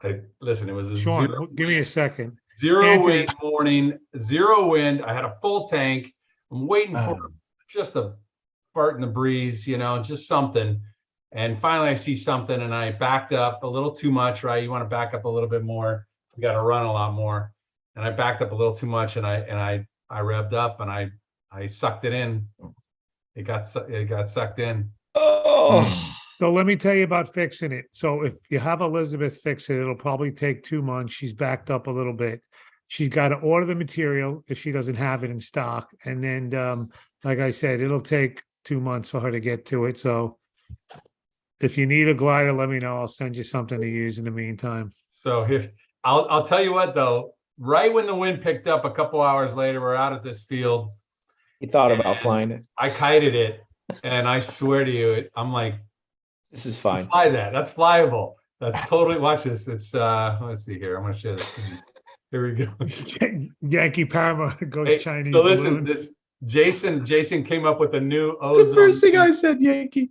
it was a Sean, zero, give me a second. zero Anthony. wind morning, zero wind. I had a full tank. I'm waiting for just a fart in the breeze, just something. And finally I see something and I backed up a little too much, right? You want to back up a little bit more. You got to run a lot more. And I backed up a little too much and I revved up and I sucked it in. It got sucked in. Oh. So let me tell you about fixing it. So if you have Elizabeth fix it, it'll probably take 2 months. She's backed up a little bit. She's got to order the material if she doesn't have it in stock. And then, like I said, it'll take 2 months for her to get to it. So if you need a glider, let me know. I'll send you something to use in the meantime. So here, I'll tell you what though, right when the wind picked up a couple hours later, we're out at this field. He thought about And flying it. I kited it. And I swear to you, I'm like, This is fine. fly that. That's flyable. That's totally, watch this. It's, let's see here. I'm going to share this. Here we go. Yankee Parama goes Hey, Chinese so listen, balloon. Jason came up with a new It's the ozone. first thing I said, Yankee.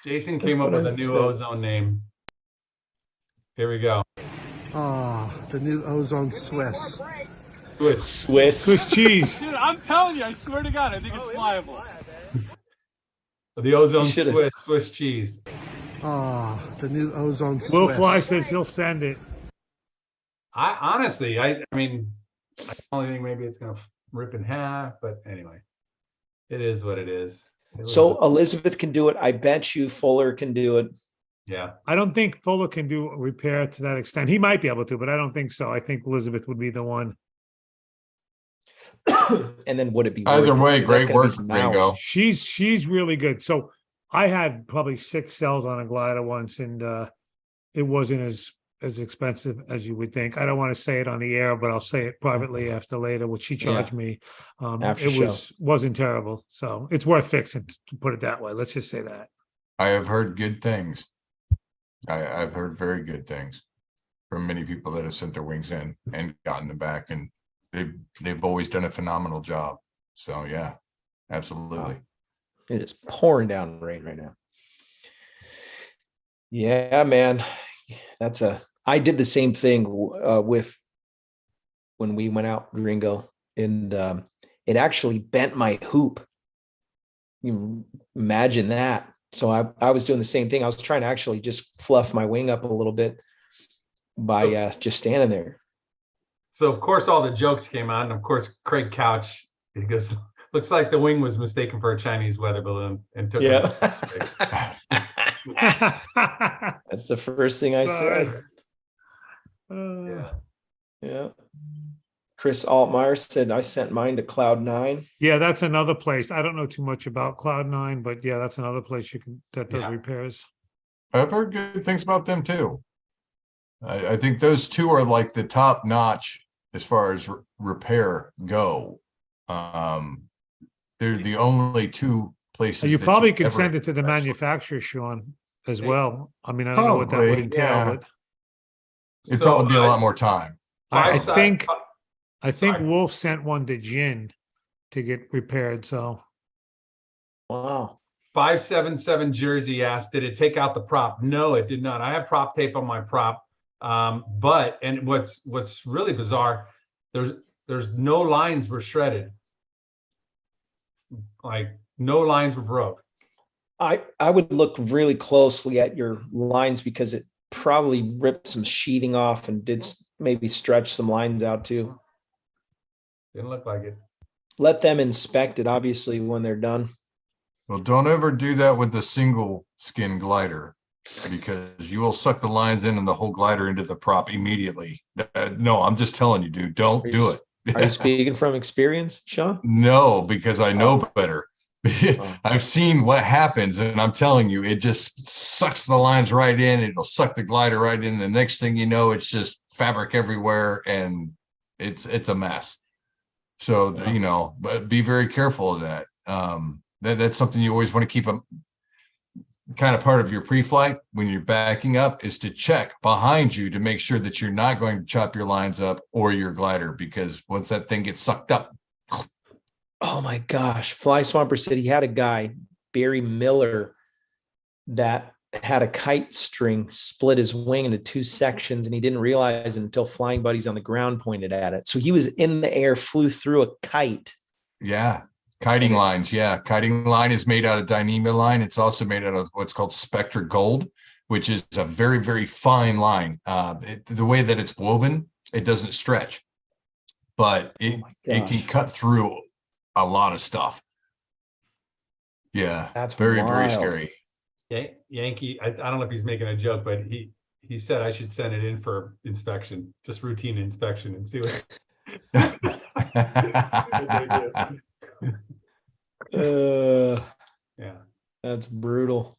Jason came That's up what with I a new said. ozone name. Here we go. The new ozone Swiss. Swiss. Swiss cheese. Dude, I'm telling you, I swear to God, I think it's flyable. The ozone You should've- Swiss cheese. The new ozone Swiss. Will Fly says he'll send it. I honestly, I mean, I only think maybe it's gonna rip in half, but anyway, it is what it is. So Elizabeth can do it. I bet you Fuller can do it. Yeah, I don't think Fuller can do a repair to that extent. He might be able to, but I don't think so. I think Elizabeth would be the one. And then would it be Either worth it? way, 'Cause that's great gonna be work, some Gringo. hours. She's really good. So I had probably 6 cells on a glider once, and it wasn't as expensive as you would think. I don't want to say it on the air, but I'll say it privately after later, what she charged me. After It show. wasn't terrible. So it's worth fixing, to put it that way. Let's just say that. I have heard good things. I've heard very good things from many people that have sent their wings in and gotten them back, and they've always done a phenomenal job. So yeah, absolutely. It is pouring down rain right now. Yeah, man. I did the same thing with when we went out, Gringo, and it actually bent my hoop. You imagine that. So I was doing the same thing. I was trying to actually just fluff my wing up a little bit by just standing there. so of course all the jokes came out, and of course Craig Couch, he goes, looks like the wing was mistaken for a Chinese weather balloon and took it. That's the first thing I said. Yeah. Yeah. Chris Altmeyer said I sent mine to Cloud9. Yeah, that's another place. I don't know too much about Cloud9, but yeah, that's another place that does Yeah. repairs. I've heard good things about them too. I think those two are like the top notch as far as repair go. They're the only two places. You that probably you've could ever send it to the actually- manufacturer, Sean, as well. I mean, I don't know what that would Probably, entail, yeah. but It'd So, probably be a lot more time. I five si- think sorry. Wolf sent one to Jin to get repaired. So Wow. 577 Jersey asked, did it take out the prop? No, it did not. I have prop tape on my prop. But what's really bizarre, there's no lines were shredded. Like no lines were broke. I would look really closely at your lines because it probably ripped some sheeting off and did maybe stretch some lines out too. Didn't look like it. Let them inspect it, obviously, when they're done. Well, don't ever do that with the single skin glider because you will suck the lines in and the whole glider into the prop immediately. No, I'm just telling you, dude, don't do it. Are you speaking from experience, Sean? No, because I know Oh. better. Oh. I've seen what happens, and I'm telling you, it just sucks the lines right in. It'll suck the glider right in. The next thing you know, it's just fabric everywhere, and it's a mess. So but be very careful of that. That's something you always want to keep a kind of part of your pre-flight when you're backing up is to check behind you to make sure that you're not going to chop your lines up or your glider, because once that thing gets sucked up. Oh my gosh. Fly Swamper said he had a guy, Barry Miller, that had a kite string split his wing into two sections, and he didn't realize it until flying buddies on the ground pointed at it. So he was in the air, flew through a kite. Yeah. Kiting lines. Yeah. Kiting line is made out of Dyneema line. It's also made out of what's called Spectra Gold, which is a very, very fine line. The way that it's woven, it doesn't stretch, but it can cut through a lot of stuff. Yeah. That's very, wild. very scary. Yankee, I don't know if he's making a joke, but he said I should send it in for inspection, just routine inspection, and see what. Yeah, That's brutal.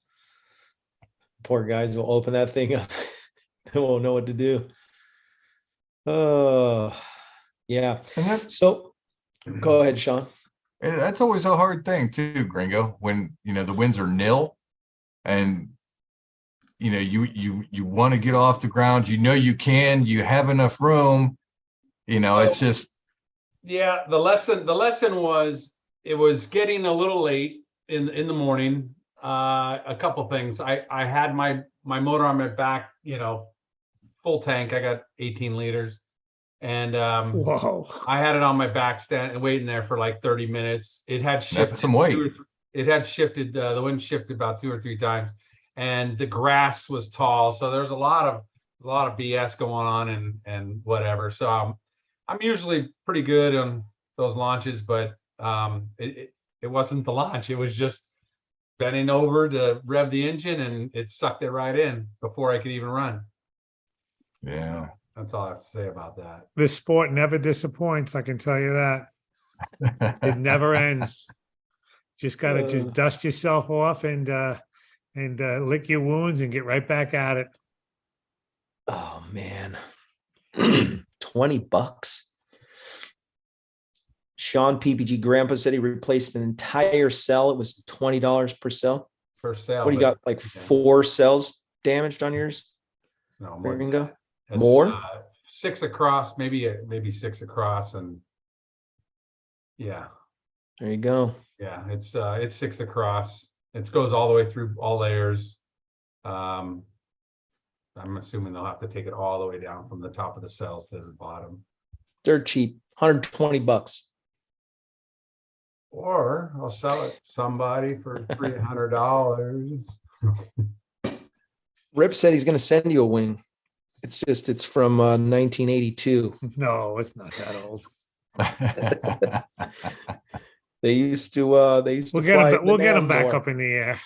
Poor guys will open that thing up. They won't know what to do. Yeah. So go ahead, Sean. That's always a hard thing too, Gringo, when the winds are nil and you want to get off the ground, you have enough room, it's just. Yeah, the lesson was it was getting a little late in the morning. A couple things. I had my motor on my back, full tank. I got 18 liters, and whoa, I had it on my back stand and waiting there for like 30 minutes. It had shifted some weight. It had shifted. The wind shifted about 2 or 3 times, and the grass was tall, so there's a lot of BS going on and whatever. So I'm usually pretty good on those launches, but it wasn't the launch. It was just bending over to rev the engine, and it sucked it right in before I could even run. Yeah. That's all I have to say about that. this sport never disappoints. I can tell you that. It never ends. Just gotta just dust yourself off and lick your wounds and get right back at it. Oh man. $20. Sean PPG Grandpa said he replaced an entire cell. It was $20 per cell. Per sale. What do you got? Like 4 cells damaged on yours? No, There more. you go. It's, More? 6 across, maybe 6 across, and yeah, There you go. yeah, it's 6 across. It goes all the way through all layers. I'm assuming they'll have to take it all the way down from the top of the cells to the bottom. Dirt cheap. $120. Or I'll sell it to somebody for $300. Rip said he's going to send you a wing. It's from 1982. No, it's not that old. They used to We'll fly get the them back Namor. up in the air.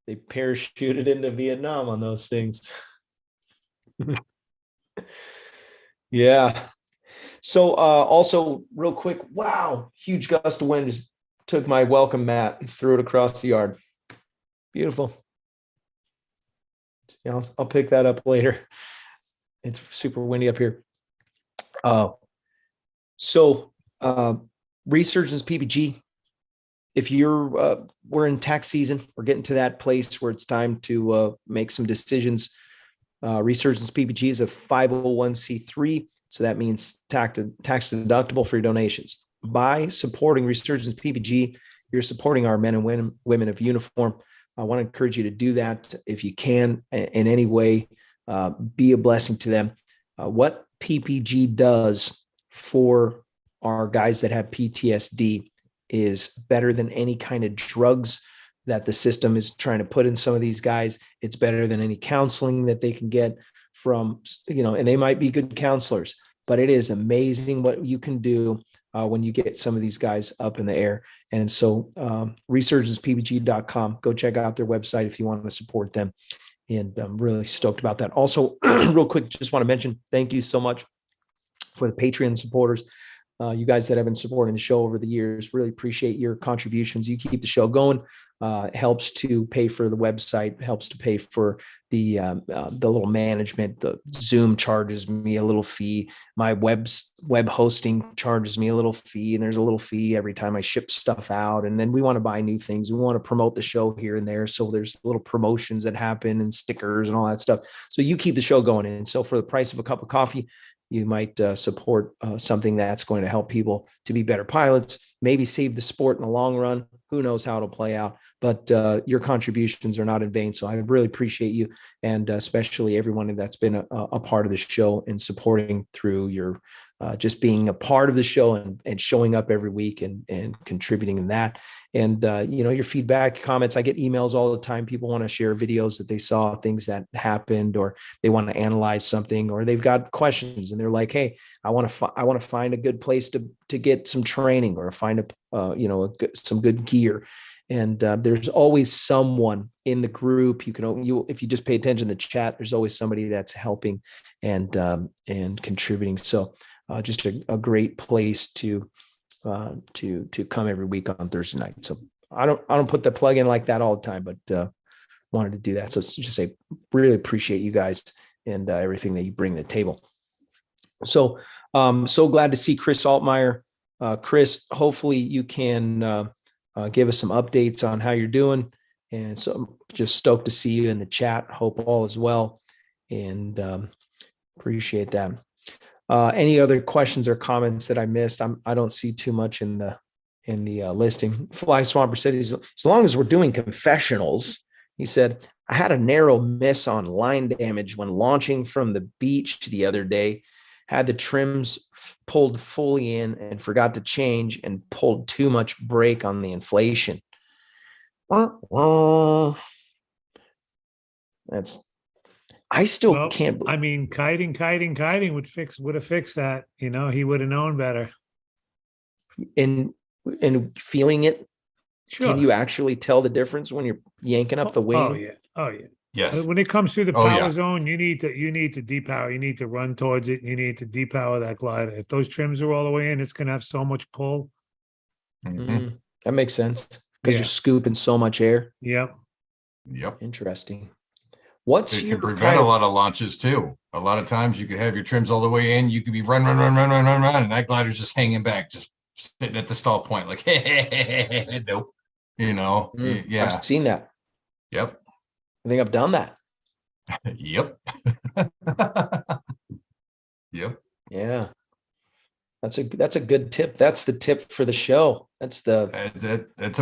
They parachuted into Vietnam on those things. Yeah. So also real quick, wow, huge gust of wind just took my welcome mat and threw it across the yard. Beautiful. Yeah, I'll pick that up later. It's super windy up here. So, Resurgence PPG, if we're in tax season, we're getting to that place where it's time to make some decisions. Resurgence PPG is a 501c3, so that means tax deductible for your donations. By supporting Resurgence PPG, you're supporting our men and women of uniform. I want to encourage you to do that if you can in any way. Be a blessing to them. What PPG does for our guys that have PTSD is better than any kind of drugs that the system is trying to put in some of these guys. It's better than any counseling that they can get from, and they might be good counselors, but it is amazing what you can do when you get some of these guys up in the air. And so resurgencepbg.com, go check out their website if you want to support them. And I'm really stoked about that. Also, real quick, just want to mention, thank you so much for the Patreon supporters. You guys that have been supporting the show over the years, really appreciate your contributions. You keep the show going. Helps to pay for the website, helps to pay for the little management. The Zoom charges me a little fee. My web hosting charges me a little fee, and there's a little fee every time I ship stuff out. And then we want to buy new things. We want to promote the show here and there. So there's little promotions that happen and stickers and all that stuff. So you keep the show going. And so for the price of a cup of coffee, you might support something that's going to help people to be better pilots, maybe save the sport in the long run. Who knows how it'll play out, but your contributions are not in vain. So I really appreciate you, and especially everyone that's been a part of the show and supporting through your just being a part of the show and showing up every week and contributing in that. And, your feedback, comments, I get emails all the time. People want to share videos that they saw, things that happened, or they want to analyze something, or they've got questions and they're like, hey, I want to find a good place to get some training, or find some good gear. And there's always someone in the group. If you just pay attention to the chat, there's always somebody that's helping and contributing. So just a great place to come every week on Thursday night. So I don't put the plug in like that all the time, but wanted to do that. So it's just really appreciate you guys and everything that you bring to the table. So so glad to see Chris Altmeyer. Chris, hopefully you can give us some updates on how you're doing. And so I'm just stoked to see you in the chat. Hope all is well, and appreciate that. Any other questions or comments that I missed? I don't see too much in the listing. Fly Swamper said, as long as we're doing confessionals, he said, I had a narrow miss on line damage when launching from the beach the other day. Had the trims pulled fully in and forgot to change and pulled too much brake on the inflation. I still can't believe. I mean, kiting would have fixed that. He would have known better. And feeling it, sure. Can you actually tell the difference when you're yanking up the wing? Oh yeah. Yes. When it comes through the power zone, you need to depower. You need to run towards it. You need to depower that glider. If those trims are all the way in, it's going to have so much pull. Mm-hmm. That makes sense because you're scooping so much air. Yep. Interesting. It can prevent a lot of launches too. A lot of times you could have your trims all the way in. You could be run, and that glider's just hanging back, just sitting at the stall point, like, hey, nope. Yeah. I've seen that. Yep. I think I've done that. Yep. Yep. Yeah. That's a good tip. That's the tip for the show. That's a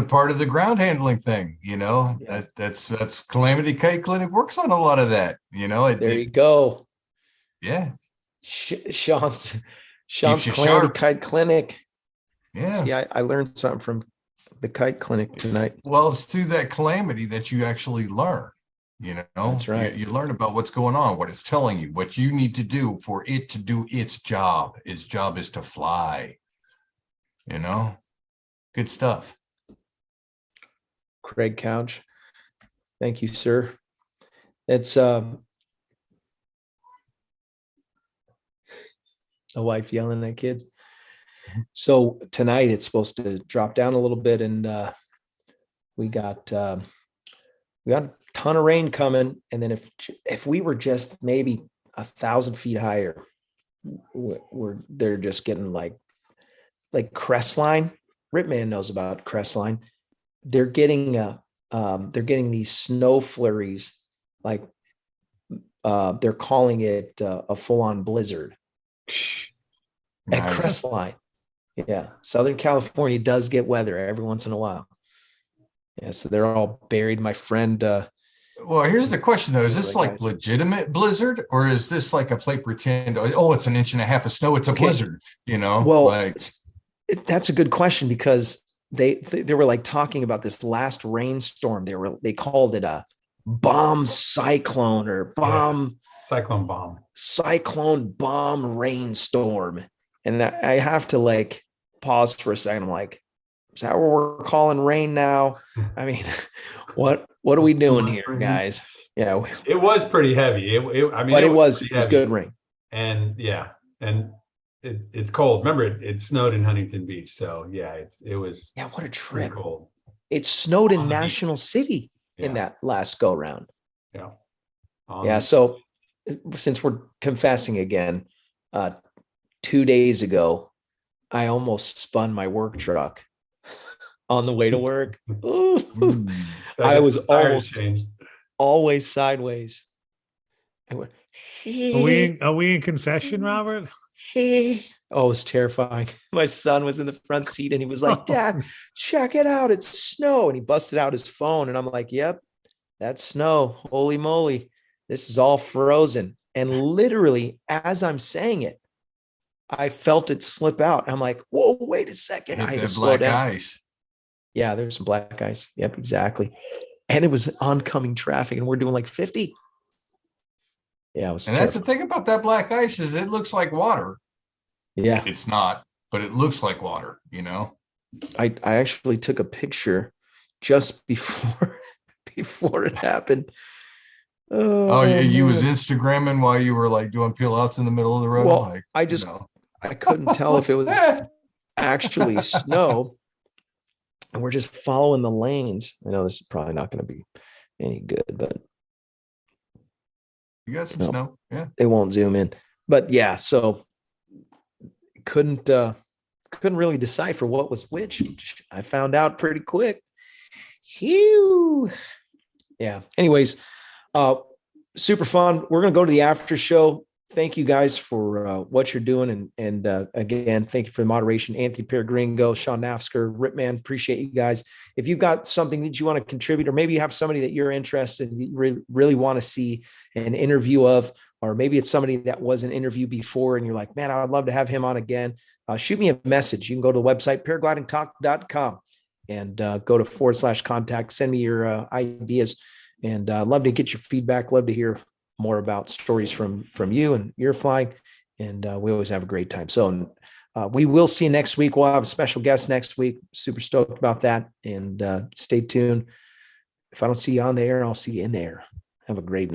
part of the ground handling thing, Yeah. That's Calamity Kite Clinic works on a lot of that, There you go. Yeah. Sean's Calamity Kite Clinic. Yeah. See, I learned something from the Kite Clinic tonight. Well, it's through that calamity that you actually learn. That's right. You learn about what's going on, what it's telling you, what you need to do for it to do its job. Its job is to fly. Good stuff. Craig Couch. Thank you, sir. It's a wife yelling at kids. So tonight it's supposed to drop down a little bit, and we got a ton of rain coming. And then if we were just maybe 1,000 feet higher, they're just getting like like Crestline. Ripman knows about Crestline. They're getting these snow flurries, like they're calling it a full-on blizzard at Nice. Crestline. Yeah, Southern California does get weather every once in a while. Yeah, so they're all buried. My friend, Well, here's the question though: is this like guys. legitimate blizzard, or is this like a play pretend? Oh, it's an inch and a half of snow. It's a blizzard. You know, well, like that's a good question, because they were like talking about this last rainstorm. They called it a bomb cyclone or Cyclone bomb. cyclone bomb rainstorm. And I have to like pause for a second. I'm like, is that what we're calling rain now? I mean, what are we doing here, guys? Yeah, It was pretty heavy. I mean, but it was pretty heavy. good rain. And yeah, and it's cold. Remember, it snowed in Huntington Beach, so yeah, it was Yeah, what a pretty trip. cold. It snowed On in the beach. National City in Yeah. that last go round. Yeah. Yeah, so since we're confessing again, 2 days ago, I almost spun my work truck on the way to work. Ooh. I was almost changed. always sideways. I went, Are we in confession, Robert? oh, it was terrifying. My son was in the front seat and he was like, Dad, check it out. It's snow. And he busted out his phone. And I'm like, yep, that's snow. Holy moly. This is all frozen. And literally, as I'm saying it, I felt it slip out. I'm like, whoa, wait a second. I hit had to that slow black down. ice. Yeah, there's some black ice. Yep, exactly. And it was oncoming traffic, and we're doing like 50. Yeah, it was And that's the terrifying. thing about that black ice is it looks like water. Yeah, It's not, but it looks like water, you know? I actually took a picture just before before it happened. Oh, yeah, you was man. Instagramming while you were like doing peel outs in the middle of the road? Well, Like, I you just know. I couldn't tell if it was actually snow, and we're just following the lanes. I know this is probably not going to be any good, but You got some No. snow. Yeah. they won't zoom in. But yeah, so couldn't really decipher what was which. I found out pretty quick. Phew. Yeah. Anyways, super fun. We're gonna go to the after show. Thank you guys for what you're doing, and again, thank you for the moderation, Anthony Peregringo, Sean Nafsker, Ripman. Appreciate you guys. If you've got something that you want to contribute, or maybe you have somebody that you're interested, that you really want to see an interview of, or maybe it's somebody that was an interview before, and you're like, man, I'd love to have him on again. Shoot me a message. You can go to the website paraglidingtalk.com and go to /contact. Send me your ideas, and love to get your feedback. Love to hear more about stories from you and your flying, and we always have a great time. So we will see you next week. We'll have a special guest next week. Super stoked about that, and stay tuned. If I don't see you on the air, I'll see you in there. Have a great night.